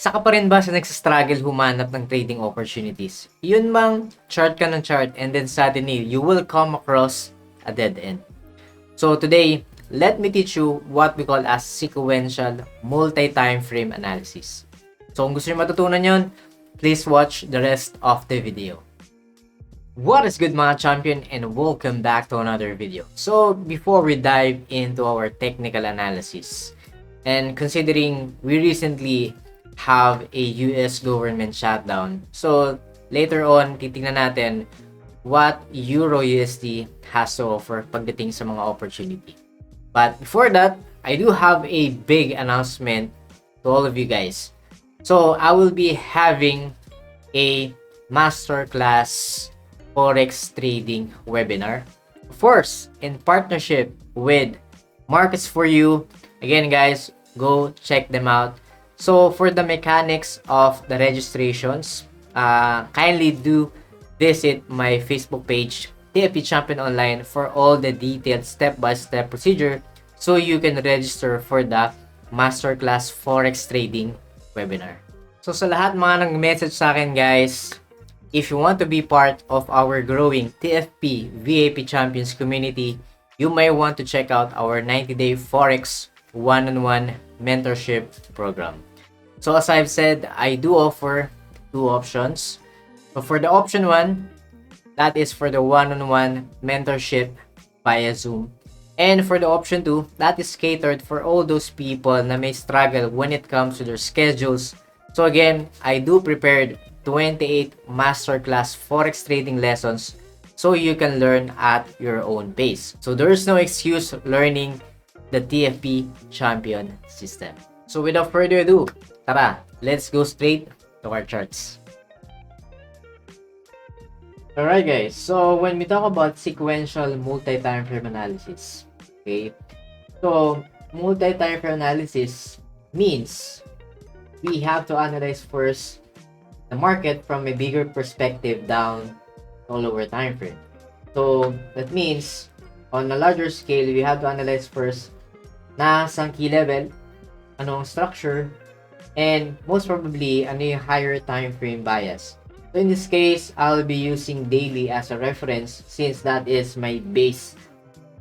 Isa ka pa rin ba sa nagsastruggle humanap ng trading opportunities? Yun bang chart ka ng chart and then suddenly you will come across a dead end. So today, let me teach you what we call as sequential multi-time frame analysis. So kung gusto nyo matutunan yun, please watch the rest of the video. What is good mga champion and welcome back to another video. So before we dive into our technical analysis, and considering we recently have a US government shutdown, so later on titingnan natin what Euro USD has to offer pagdating sa mga opportunity. But before that, I do have a big announcement to all of you guys. So I will be having a masterclass Forex trading webinar, of course in partnership with Markets for You. Again guys, go check them out. So for the mechanics of the registrations, kindly do visit my Facebook page, TFP Champion Online, for all the detailed step-by-step procedure so you can register for the masterclass Forex trading webinar. So sa lahat mga nag-message sa akin guys, if you want to be part of our growing TFP VIP Champions community, you may want to check out our 90-day Forex one-on-one mentorship program. So as I've said, I do offer two options. So for the option 1, that is for the one-on-one mentorship via Zoom. And for the option 2, that is catered for all those people na may struggle when it comes to their schedules. So again, I do prepared 28 masterclass Forex trading lessons so you can learn at your own pace. So there's no excuse learning the TFP Champion system. So without further ado, tara, let's go straight to our charts. Alright guys, so when we talk about sequential multi-time frame analysis, okay, so multi-time frame analysis means we have to analyze first the market from a bigger perspective down to a lower time frame. So that means on a larger scale, we have to analyze first na sang key level, anong structure, and most probably ano yung higher time frame bias. So in this case, I'll be using daily as a reference since that is my base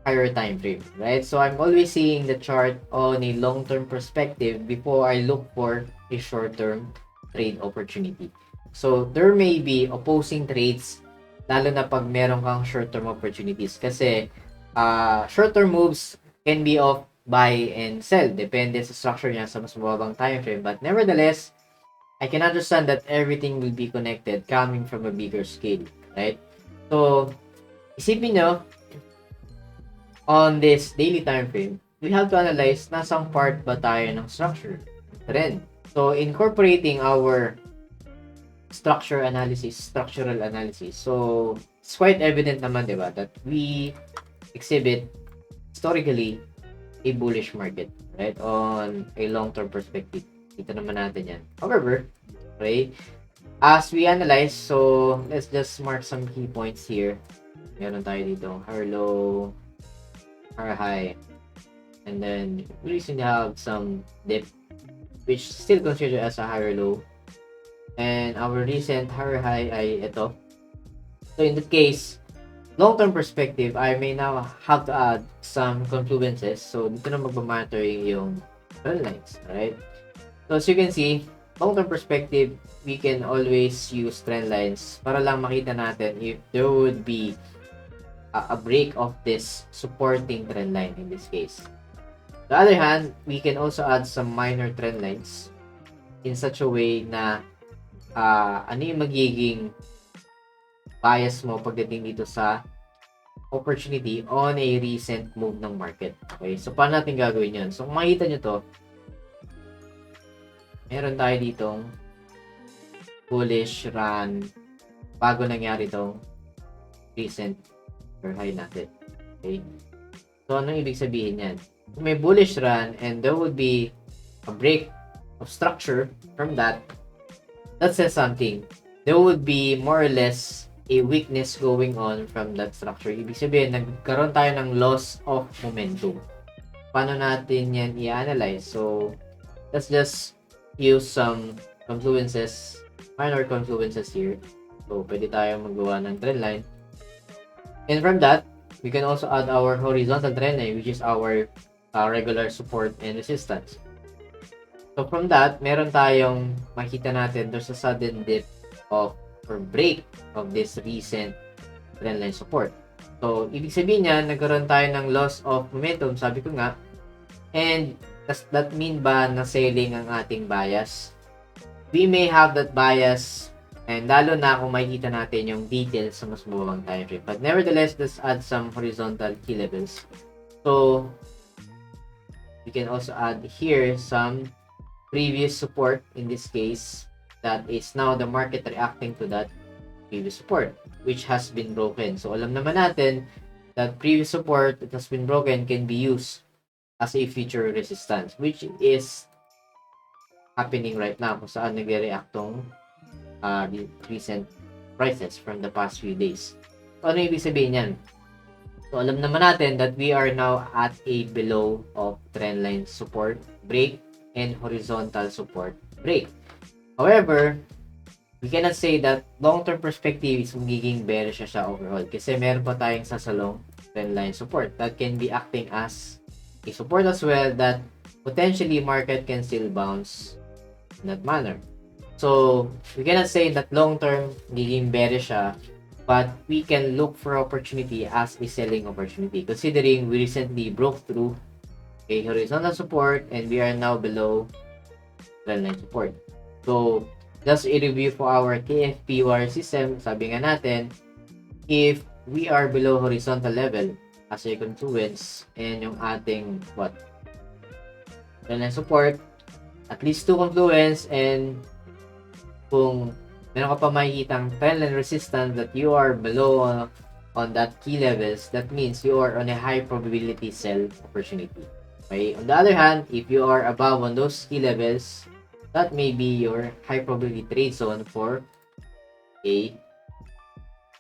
higher time frame, right? So I'm always seeing the chart on a long-term perspective before I look for a short-term trade opportunity. So there may be opposing trades lalo na pag meron kang short-term opportunities kasi short-term moves can be of buy and sell depende sa structure niya sa mas mababang time frame, but nevertheless I can understand that everything will be connected coming from a bigger scale, right? So isipin nyo on this daily time frame, we have to analyze nasang part ba tayo ng structure trend. So incorporating our structural analysis. So, it's quite evident naman, di ba, that we exhibit historically a bullish market, right, on a long-term perspective. Kita naman natin yan. However, right, as we analyze, so, let's just mark some key points here. Meron tayo dito, higher low, higher high, and then we recently have some dip, which still considered as a higher low. And our recent higher high ay ito. So in that case, long-term perspective, I may now have to add some confluences. So dito na magmamatter yung trend lines, right? So as you can see, long-term perspective, we can always use trend lines para lang makita natin if there would be a break of this supporting trend line in this case. On the other hand, we can also add some minor trend lines in such a way na ano yung magiging bias mo pagdating dito sa opportunity on a recent move ng market. Okay, so paano natin gagawin yan? So kung makita nyo to, meron tayo ditong bullish run bago nangyari itong recent high natin. Okay, so anong ibig sabihin yan? Kung may bullish run and there would be a break of structure from that says something. There would be more or less a weakness going on from that structure. Ibig sabihin, nagkaroon tayo ng loss of momentum. Paano natin yan i-analyze? So, let's just use some minor confluences here. So, pwede tayo magawa ng trend line. And from that, we can also add our horizontal trend line, which is our regular support and resistance. So, from that, meron tayong makita natin there's a sudden dip or break of this recent trend line support. So, ibig sabihin niya, nagkaroon tayo ng loss of momentum, sabi ko nga. And, does that mean ba na selling ang ating bias? We may have that bias, and lalo na kung makikita natin yung details sa mas mababang time frame. But nevertheless, let's add some horizontal key levels. So, we can also add here some previous support in this case that is now the market reacting to that previous support which has been broken. So, alam naman natin that previous support that has been broken can be used as a future resistance, which is happening right now kung saan nagre-react tong recent prices from the past few days. So, ano ibig sabihin yan? So, alam naman natin that we are now at a below of trend line support break and horizontal support break. However, we cannot say that long-term perspective is magiging bearish siya overall kasi meron pa tayong sasalong trend line support that can be acting as a support as well that potentially market can still bounce in that manner. So, we cannot say that long-term magiging bearish siya, but we can look for opportunity as a selling opportunity considering we recently broke through a horizontal support and we are now below trend line support. So, just a review for our TFP wire system, sabi nga natin, if we are below horizontal level as a confluence and yung ating trend line support, at least 2 confluence, and kung meron ka pa makikitang trend line resistance that you are below on that key levels, that means you are on a high probability sell opportunity. Okay? On the other hand, if you are above on those key levels, that may be your high probability trade zone for a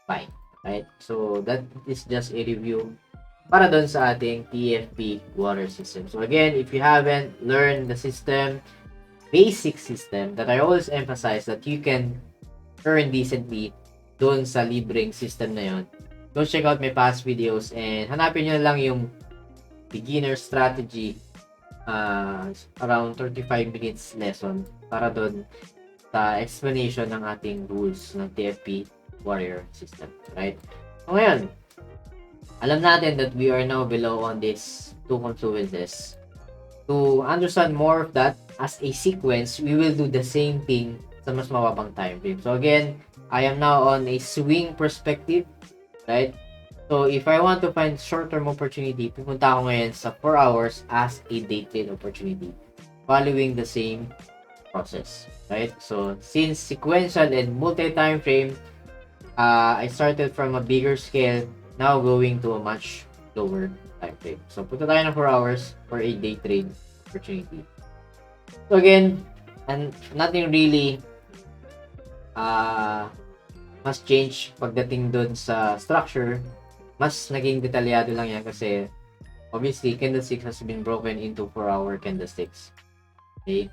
buy. Right? So, that is just a review para doon sa ating TFP water system. So, again, if you haven't learned the system, basic system that I always emphasize that you can earn decently doon sa libreng system na yon, go check out my past videos and hanapin nyo na lang yung beginner strategy around 35 minutes lesson para doon sa explanation ng ating rules ng TFP warrior system, right? So ngayon, alam natin that we are now below on these 2 confluences. To understand more of that as a sequence, we will do the same thing sa mas mababang time frame. So again, I am now on a swing perspective, right? So if I want to find short-term opportunity, pupunta ako ngayon sa 4 hours as a day trade opportunity, following the same process, right? So since sequential and multi-time frame, I started from a bigger scale, now going to a much lower time frame. So punta tayo ng 4 hours for a day trade opportunity. So again, and nothing really mas change pagdating doon sa structure. Mas naging detalyado lang yan kasi obviously candlesticks has been broken into 4-hour candlesticks. Okay?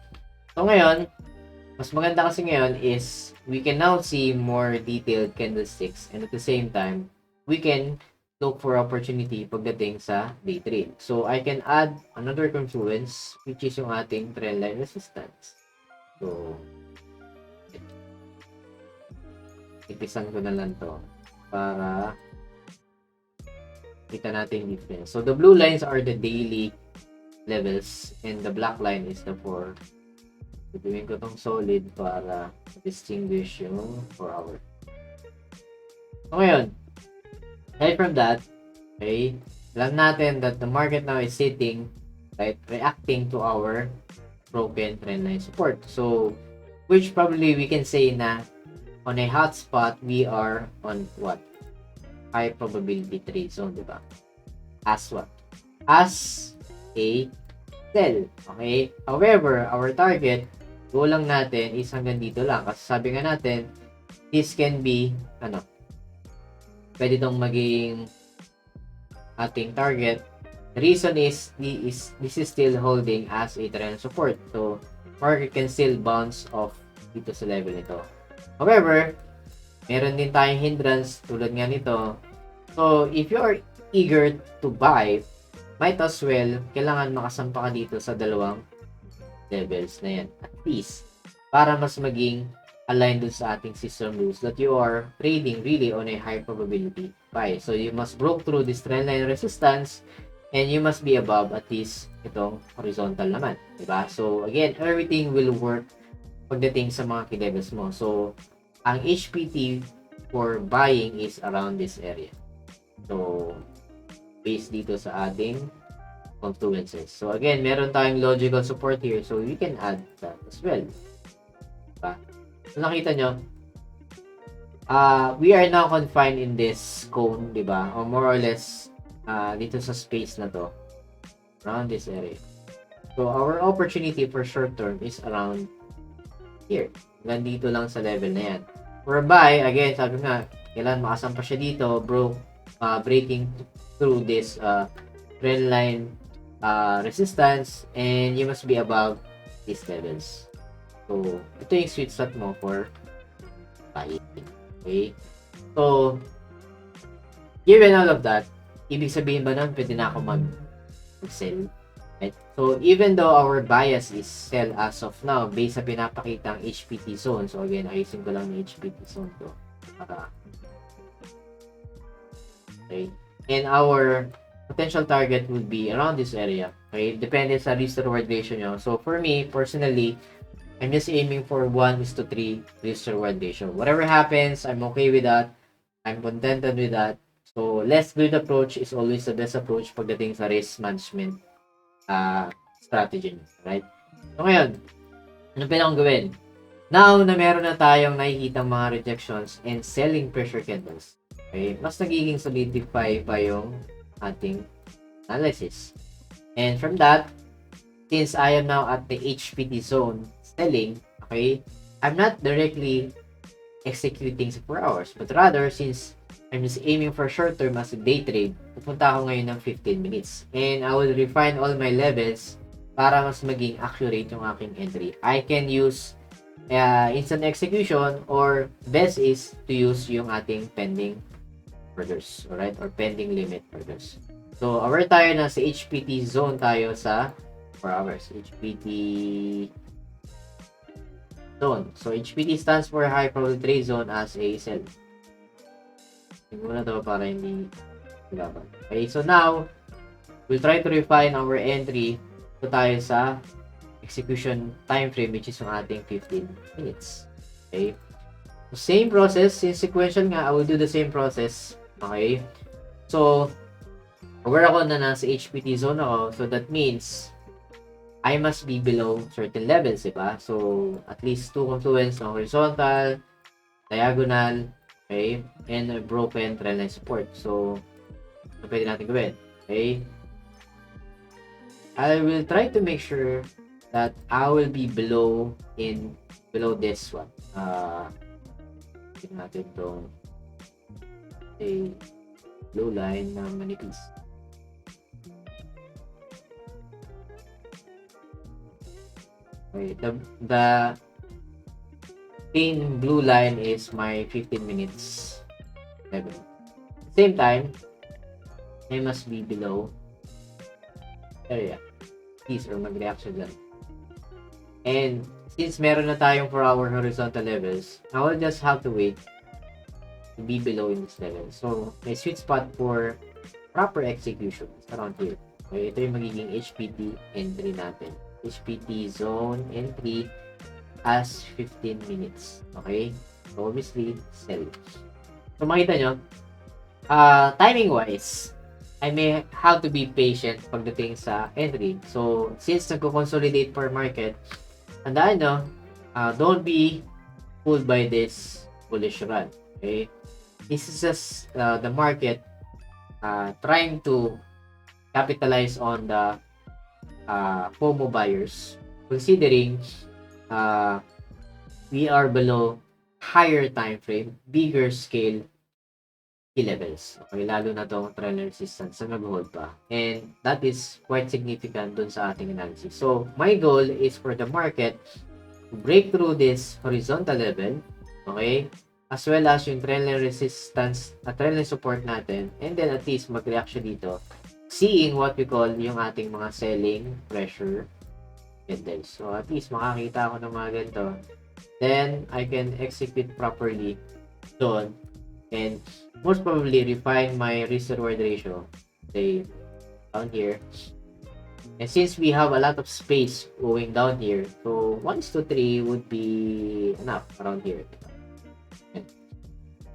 So ngayon, mas maganda kasi ngayon is we can now see more detailed candlesticks and at the same time, we can look for opportunity pagdating sa day trade. So I can add another confluence which is yung ating trend line resistance. So ipisan ko na lang to para kita natin difference. So the blue lines are the daily levels and the black line is the 4. Gagawin ko tong solid para distinguish yung 4 hour. So ngayon, aside from that, okay, alam natin that the market now is sitting, right, reacting to our broken trend line support. So, which probably we can say na on a hot spot, we are on what? High probability trade zone, di ba? As what? As a sell. Okay? However, our target, goal lang natin is hanggang dito lang. Kasi sabi nga natin, this can be, pwede itong maging ating target. The reason is, this is still holding as a trend support. So, market can still bounce off dito sa level nito. However, meron din tayong hindrance tulad nga nito. So, if you are eager to buy, might as well, kailangan makasampa ka dito sa dalawang levels na yan. At least, para mas maging aligned dun sa ating system rules that you are trading really on a high probability buy. So, you must broke through this trend line resistance and you must be above at least itong horizontal naman. Diba? So, again, everything will work pagdating sa mga key levels mo. So, ang HPT for buying is around this area. So, based dito sa ating confluences. So, again, meron tayong logical support here. So, we can add that as well. Diba? So, nakita nyo, we are now confined in this cone, diba? Or more or less, dito sa space na to. Around this area. So, our opportunity for short term is around here. Nandito lang sa level na yan. For buy, again, sabi nga, kailan makasampa siya dito, breaking through this trend line resistance, and you must be above these levels. So, ito yung sweet spot mo for buying. Okay? So, given all of that, ibig sabihin ba nun, pwede na ako mag-sell? Right? So, even though our bias is sell as of now, based sa pinapakitang HPT zone, so again, ayusin ko lang yung HPT zone to. Okay? And our potential target would be around this area. Okay? Depende sa risk-reward ratio nyo. So, for me, personally, I'm just aiming for 1:3 risk-reward ratio. Whatever happens, I'm okay with that. I'm contented with that. So, less good approach is always the best approach pagdating sa risk management strategy, right? So ngayon, ano pinakang gawin? Now na meron na tayong nakikita mga rejections and selling pressure candles, okay, mas nagiging solidify pa yung ating analysis. And from that, since I am now at the HPT zone selling, okay, I'm not directly executing sa 4 hours, but rather, since I'm just aiming for short term as a day trade, pupunta ako ngayon ng 15 minutes. And I will refine all my levels para mas maging accurate yung aking entry. I can use instant execution, or best is to use yung ating pending orders, alright? Or pending limit orders. So, aware tayo na sa HPT zone tayo sa 4 hours. HPT zone. So, HPT stands for high probability trade zone as a sell. Muna to para hindi laban. Okay, so now, we'll try to refine our entry. So tayo sa execution time frame, which is yung ating 15 minutes. Okay. So, same process. Since sequential nga, I will do the same process. Okay. So, aware ako na nasa HPT zone ako. So, that means, I must be below certain levels, diba? So, at least 2 confluence na horizontal, diagonal, okay, and a broken trend line support. So, ano pwede natin gawin? Okay. I will try to make sure that I will be below this one. Tignan natin itong a blue line na manipis. Okay, the thin blue line is my 15 minutes level. Same time, I must be below area. Please, or mag-reaction dyan. And since meron na tayong 4-hour horizontal levels, I will just have to wait to be below in this level. So, my sweet spot for proper execution is around here. Okay, ito yung magiging HPT entry natin. HPT zone entry as 15 minutes. Okay? So, obviously, sell. So, makita nyo, timing-wise, I may have to be patient pagdating sa entry. So, since nagko-consolidate per market, tandaan nyo, don't be fooled by this bullish run. Okay? This is just the market trying to capitalize on the FOMO buyers, considering we are below higher time frame, bigger scale key levels. Okay, lalo na itong trend resistance na nag-hold pa. And that is quite significant dun sa ating analysis. So, my goal is for the market break through this horizontal level, okay, as well as yung trendline resistance at trendline support natin, and then at least mag-react siya dito, seeing what we call yung ating mga selling pressure candles. So at least makakita ako ng mga ganito, then I can execute properly doon, and most probably refine my risk reward ratio, say down here. And since we have a lot of space going down here, so 1 to 3 would be enough around here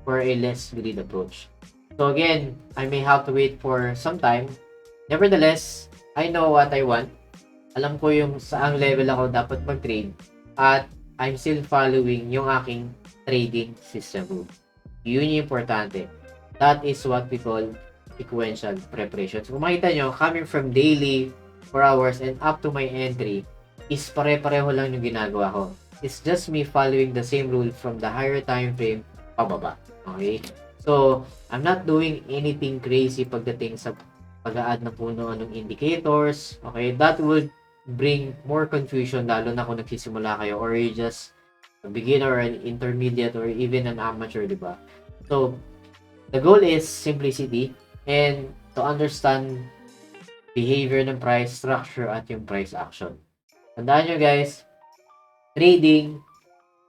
for a less greed approach. So again, I may have to wait for some time. Nevertheless, I know what I want. Alam ko yung saang level ako dapat mag-trade, at I'm still following yung aking trading system rule. Yun yung importante. That is what we call sequential preparation. So kung makita nyo, coming from daily, 4 hours, and up to my entry, is pare-pareho lang yung ginagawa ko. It's just me following the same rule from the higher time frame pababa. Okay? So, I'm not doing anything crazy pagdating sa pag-a-add na puno anong indicators. Okay? That would bring more confusion lalo na kung nagsisimula kayo or you just a beginner or an intermediate or even an amateur, di ba? So, the goal is simplicity and to understand behavior ng price structure at yung price action. Tandaan nyo guys, sa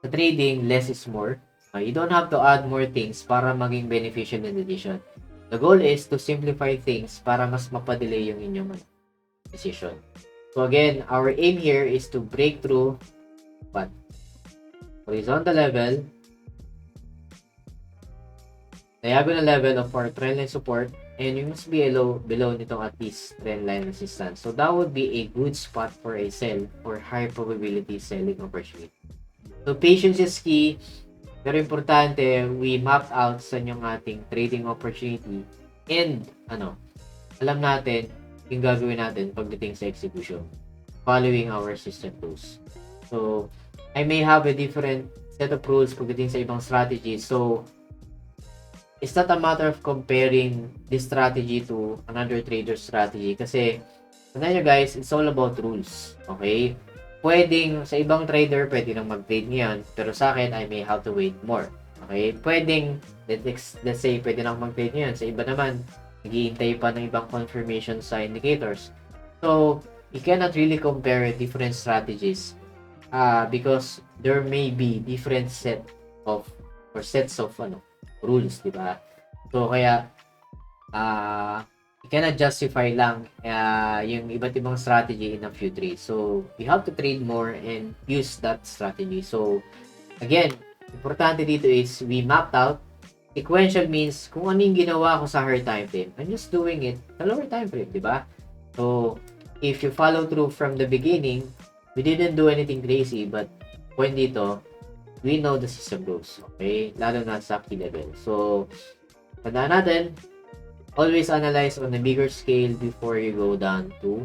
trading, less is more. You don't have to add more things para maging beneficial in decision. The goal is to simplify things para mas mapadelay yung inyong decision. So again, our aim here is to break through what? Horizontal level, diagonal level of our trendline support, and you must be below nitong at least trendline resistance. So that would be a good spot for a sell or high probability selling opportunity. So patience is key. Pero importante, we mapped out sa yung ating trading opportunity and alam natin yung gagawin natin pagdating sa execution following our system rules. So, I may have a different set of rules pagdating sa ibang strategy. So, it's not a matter of comparing this strategy to another trader's strategy kasi tandaan nyo guys, it's all about rules. Okay? Pwedeng sa ibang trader, pwede nang mag-trade niyan. Pero sa akin, I may have to wait more. Okay? Pwedeng, let's say, pwede nang mag-trade niyan. Sa iba naman, naghihintay pa ng ibang confirmation sa indicators. So, you cannot really compare different strategies because there may be different sets of rules, di ba? So, kaya, you cannot justify lang yung iba't ibang strategy in a few trades. So, you have to trade more and use that strategy. So, again, importante dito is we mapped out. Sequential means kung ano yung ginawa ko sa higher time frame, I'm just doing it sa lower time frame, di ba? So, if you follow through from the beginning, we didn't do anything crazy, but point dito, we know the system rules, okay? Lalo na sa key level. So, tandaan natin, always analyze on a bigger scale before you go down to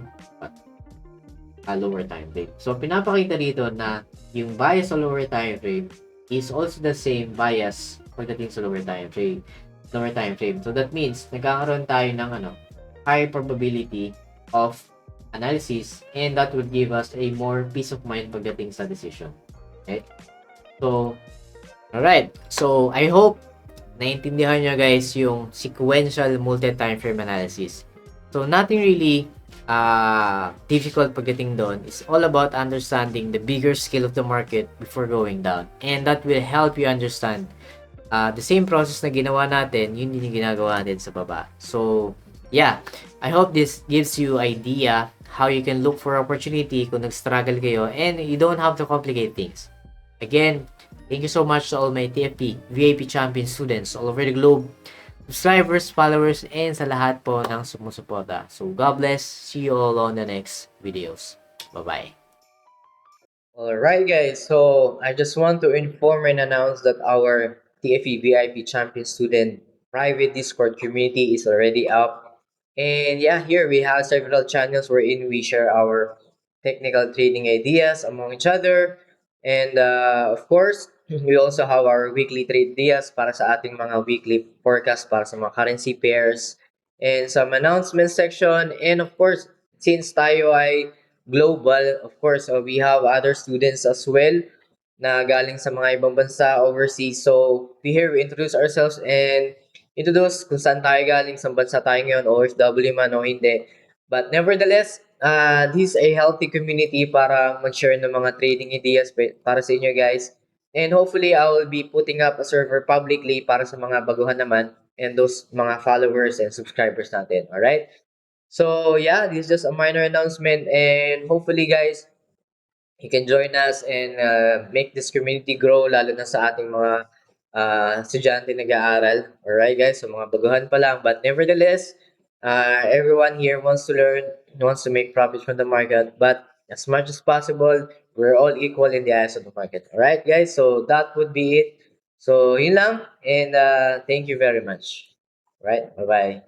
a lower time frame. So, pinapakita dito na yung bias sa lower time frame is also the same bias pagdating sa lower time frame. So, that means, nagkakaroon tayo ng high probability of analysis and that would give us a more peace of mind pagdating sa decision. Okay? So, alright. So, I hope naintindihan nyo guys yung sequential multi-time frame analysis. So, nothing really difficult pagdating doon. It's all about understanding the bigger scale of the market before going down. And that will help you understand the same process na ginawa natin, yun din yung ginagawa natin sa baba. So, yeah. I hope this gives you idea how you can look for opportunity kung nag-struggle kayo and you don't have to complicate things. Again, thank you so much to all my TFP, VIP champion students all over the globe, subscribers, followers, and sa lahat po ng sumusuporta. So, God bless. See you all on the next videos. Bye-bye. Alright guys, so I just want to inform and announce that our TFE VIP Champion Student private Discord community is already up. And yeah, here we have several channels wherein we share our technical trading ideas among each other. And of course, we also have our weekly trade ideas para sa ating mga weekly forecast para sa mga currency pairs and some announcement section. And of course, since tayo ay global. Of course, we have other students as well na galing sa mga ibang bansa overseas. So, we introduce ourselves and introduce kung saan tayo galing, sa bansa tayo ngayon, OFW man o hindi. But nevertheless, this is a healthy community para mag-share ng mga trading ideas para sa inyo guys. And hopefully, I will be putting up a server publicly para sa mga baguhan naman and those mga followers and subscribers natin. Alright? So, yeah, this is just a minor announcement and hopefully guys, you can join us and make this community grow lalo na sa ating mga estudyante nag-aaral. Alright guys, so mga baguhan pa lang. But nevertheless, everyone here wants to learn, wants to make profits from the market. But as much as possible, we're all equal in the eyes of the market. Alright guys, so that would be it. So yun lang and thank you very much. Right, bye-bye.